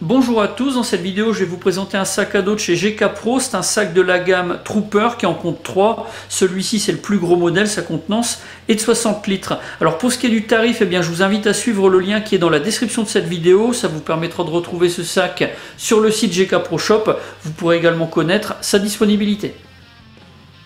Bonjour à tous, dans cette vidéo je vais vous présenter un sac à dos de chez GK Pro. C'est un sac de la gamme Trooper qui en compte 3. Celui-ci c'est le plus gros modèle, sa contenance est de 60 litres. Alors pour ce qui est du tarif, eh bien, je vous invite à suivre le lien qui est dans la description de cette vidéo. Ça vous permettra de retrouver ce sac sur le site GK Pro Shop. Vous pourrez également connaître sa disponibilité.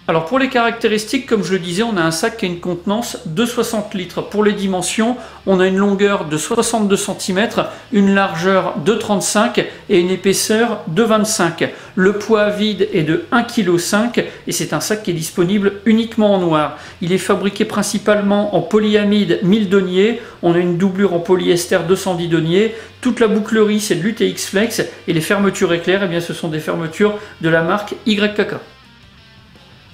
Alors pour les caractéristiques, comme je le disais, on a un sac qui a une contenance de 60 litres. Pour les dimensions, on a une longueur de 62 cm, une largeur de 35 et une épaisseur de 25. Le poids à vide est de 1,5 kg et c'est un sac qui est disponible uniquement en noir. Il est fabriqué principalement en polyamide 1000 deniers. On a une doublure en polyester 210 deniers. Toute la bouclerie c'est de l'UTX Flex et les fermetures éclair, eh bien, ce sont des fermetures de la marque YKK.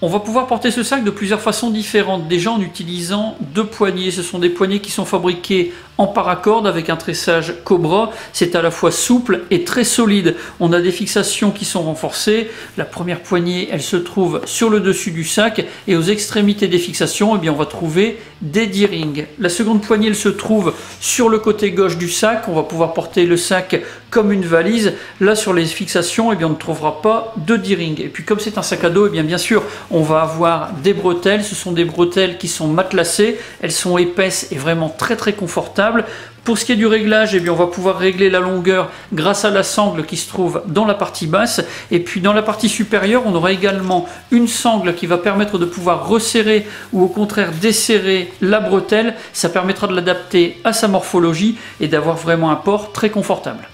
On va pouvoir porter ce sac de plusieurs façons différentes, déjà en utilisant deux poignées. Ce sont des poignées qui sont fabriquées en paracorde avec un tressage Cobra. C'est à la fois souple et très solide. On a des fixations qui sont renforcées. La première poignée, elle se trouve sur le dessus du sac et aux extrémités des fixations, eh bien, on va trouver des D-rings. La seconde poignée, elle se trouve sur le côté gauche du sac. On va pouvoir porter le sac comme une valise. Là, sur les fixations, eh bien, on ne trouvera pas de D-ring. Et puis, comme c'est un sac à dos, eh bien sûr, on va avoir des bretelles. Ce sont des bretelles qui sont matelassées. Elles sont épaisses et vraiment très très confortables. Pour ce qui est du réglage, eh bien, on va pouvoir régler la longueur grâce à la sangle qui se trouve dans la partie basse. Et puis dans la partie supérieure, on aura également une sangle qui va permettre de pouvoir resserrer ou au contraire desserrer la bretelle. Ça permettra de l'adapter à sa morphologie et d'avoir vraiment un port très confortable.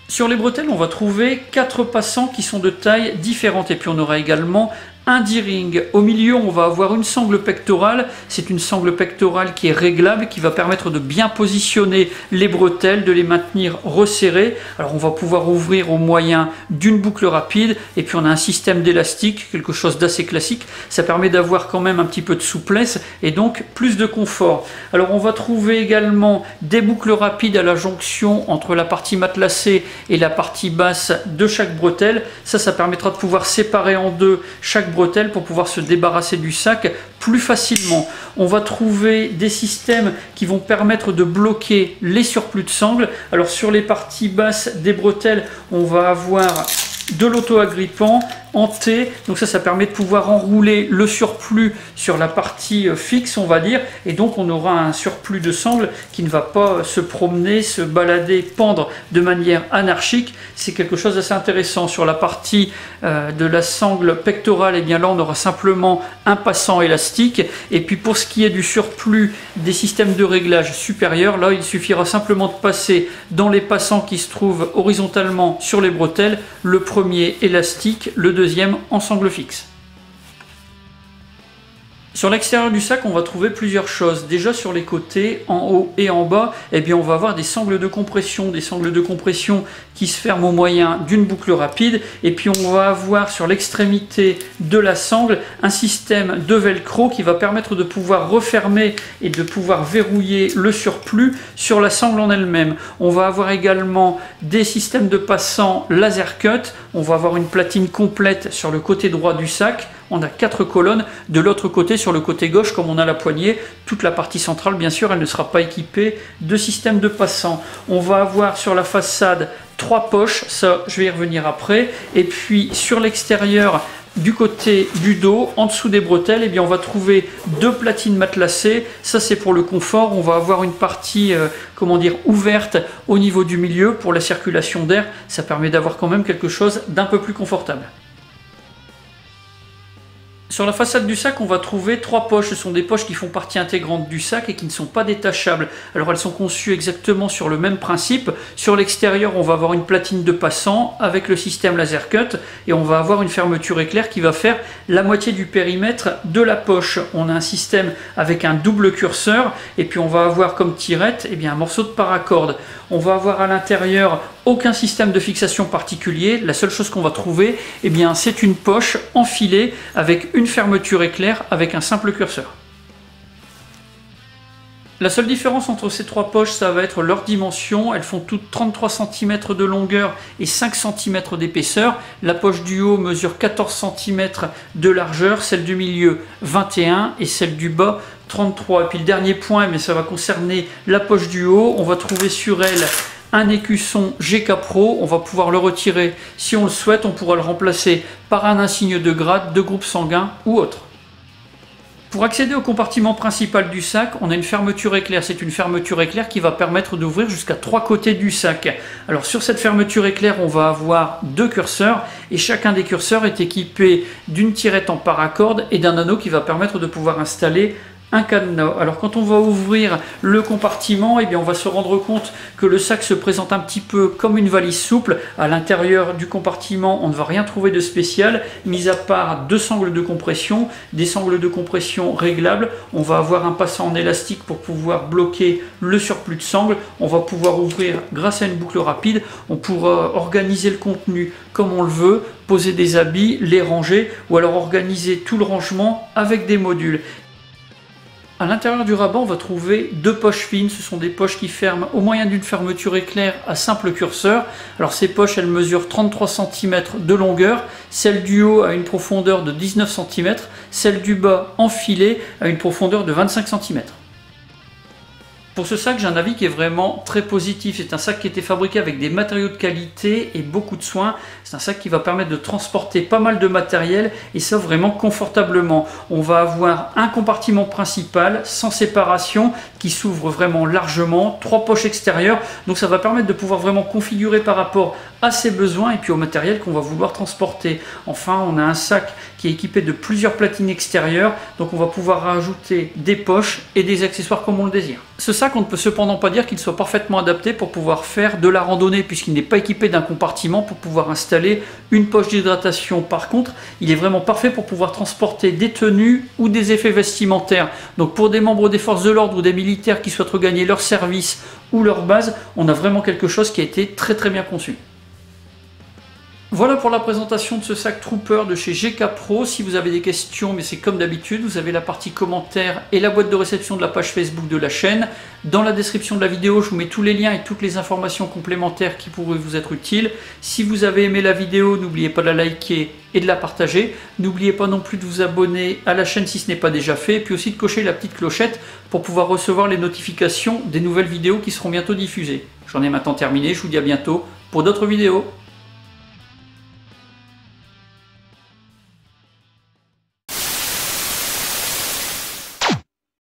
Sur les bretelles, on va trouver 4 passants qui sont de tailles différentes. Et puis on aura également un D-ring. Au milieu, on va avoir une sangle pectorale. C'est une sangle pectorale qui est réglable, qui va permettre de bien positionner les bretelles, de les maintenir resserrées. Alors on va pouvoir ouvrir au moyen d'une boucle rapide. Et puis on a un système d'élastique, quelque chose d'assez classique. Ça permet d'avoir quand même un petit peu de souplesse et donc plus de confort. Alors on va trouver également des boucles rapides à la jonction entre la partie matelassée et la partie basse de chaque bretelle. Ça permettra de pouvoir séparer en deux chaque bretelle pour pouvoir se débarrasser du sac plus facilement. On va trouver des systèmes qui vont permettre de bloquer les surplus de sangle. Alors sur les parties basses des bretelles, on va avoir de l'auto-agrippant en T, donc ça permet de pouvoir enrouler le surplus sur la partie fixe, on va dire, et donc on aura un surplus de sangle qui ne va pas se promener, se balader, pendre de manière anarchique. C'est quelque chose d'assez intéressant. Sur la partie de la sangle pectorale, et bien là on aura simplement un passant élastique, et puis pour ce qui est du surplus des systèmes de réglage supérieurs, là il suffira simplement de passer dans les passants qui se trouvent horizontalement sur les bretelles, le premier élastique, le deuxième en sangle fixe. Sur l'extérieur du sac, on va trouver plusieurs choses. Déjà sur les côtés, en haut et en bas, eh bien, on va avoir des sangles de compression qui se ferment au moyen d'une boucle rapide. Et puis on va avoir sur l'extrémité de la sangle un système de velcro qui va permettre de pouvoir refermer et de pouvoir verrouiller le surplus sur la sangle en elle-même. On va avoir également des systèmes de passants laser cut. On va avoir une platine complète sur le côté droit du sac. On a 4 colonnes. De l'autre côté, sur le côté gauche, comme on a la poignée, toute la partie centrale, bien sûr, elle ne sera pas équipée de système de passants. On va avoir sur la façade 3 poches, ça je vais y revenir après. Et puis sur l'extérieur, du côté du dos, en dessous des bretelles, eh bien, on va trouver 2 platines matelassées. Ça c'est pour le confort. On va avoir une partie ouverte au niveau du milieu pour la circulation d'air. Ça permet d'avoir quand même quelque chose d'un peu plus confortable. Sur la façade du sac, on va trouver 3 poches. Ce sont des poches qui font partie intégrante du sac et qui ne sont pas détachables. Alors elles sont conçues exactement sur le même principe. Sur l'extérieur, on va avoir une platine de passant avec le système laser cut et on va avoir une fermeture éclair qui va faire la moitié du périmètre de la poche. On a un système avec un double curseur et puis on va avoir comme tirette un morceau de paracorde. On va avoir à l'intérieur aucun système de fixation particulier. La seule chose qu'on va trouver, c'est une poche enfilée avec une fermeture éclair avec un simple curseur. La seule différence entre ces 3 poches, ça va être leur dimension. Elles font toutes 33 cm de longueur et 5 cm d'épaisseur. La poche du haut mesure 14 cm de largeur, celle du milieu 21 et celle du bas 33. Et puis le dernier point, ça va concerner la poche du haut. On va trouver sur elle un écusson GK Pro, on va pouvoir le retirer si on le souhaite, on pourra le remplacer par un insigne de grade, de groupe sanguin ou autre. Pour accéder au compartiment principal du sac, on a une fermeture éclair. C'est une fermeture éclair qui va permettre d'ouvrir jusqu'à 3 côtés du sac. Alors sur cette fermeture éclair, on va avoir 2 curseurs et chacun des curseurs est équipé d'une tirette en paracorde et d'un anneau qui va permettre de pouvoir installer un cadenas. Alors quand on va ouvrir le compartiment, eh bien on va se rendre compte que le sac se présente un petit peu comme une valise souple. À l'intérieur du compartiment, on ne va rien trouver de spécial, mis à part 2 sangles de compression, des sangles de compression réglables. On va avoir un passant en élastique pour pouvoir bloquer le surplus de sangles. On va pouvoir ouvrir grâce à une boucle rapide. On pourra organiser le contenu comme on le veut, poser des habits, les ranger ou alors organiser tout le rangement avec des modules. À l'intérieur du rabat, on va trouver 2 poches fines. Ce sont des poches qui ferment au moyen d'une fermeture éclair à simple curseur. Alors ces poches, elles mesurent 33 cm de longueur. Celle du haut a une profondeur de 19 cm. Celle du bas, enfilée, a une profondeur de 25 cm. Pour ce sac, j'ai un avis qui est vraiment très positif. C'est un sac qui a été fabriqué avec des matériaux de qualité et beaucoup de soins. C'est un sac qui va permettre de transporter pas mal de matériel et ça vraiment confortablement. On va avoir un compartiment principal sans séparation qui s'ouvre vraiment largement, 3 poches extérieures. Donc ça va permettre de pouvoir vraiment configurer par rapport à ses besoins et puis au matériel qu'on va vouloir transporter. Enfin, on a un sac qui est équipé de plusieurs platines extérieures. Donc on va pouvoir rajouter des poches et des accessoires comme on le désire. Ce sac, on ne peut cependant pas dire qu'il soit parfaitement adapté pour pouvoir faire de la randonnée puisqu'il n'est pas équipé d'un compartiment pour pouvoir installer une poche d'hydratation. Par contre, il est vraiment parfait pour pouvoir transporter des tenues ou des effets vestimentaires. Donc pour des membres des forces de l'ordre ou des militaires qui souhaitent regagner leur service ou leur base, on a vraiment quelque chose qui a été très bien conçu. Voilà pour la présentation de ce sac Trooper de chez GK Pro. Si vous avez des questions, mais c'est comme d'habitude, vous avez la partie commentaires et la boîte de réception de la page Facebook de la chaîne. Dans la description de la vidéo, je vous mets tous les liens et toutes les informations complémentaires qui pourraient vous être utiles. Si vous avez aimé la vidéo, n'oubliez pas de la liker et de la partager. N'oubliez pas non plus de vous abonner à la chaîne si ce n'est pas déjà fait, et puis aussi de cocher la petite clochette pour pouvoir recevoir les notifications des nouvelles vidéos qui seront bientôt diffusées. J'en ai maintenant terminé, je vous dis à bientôt pour d'autres vidéos.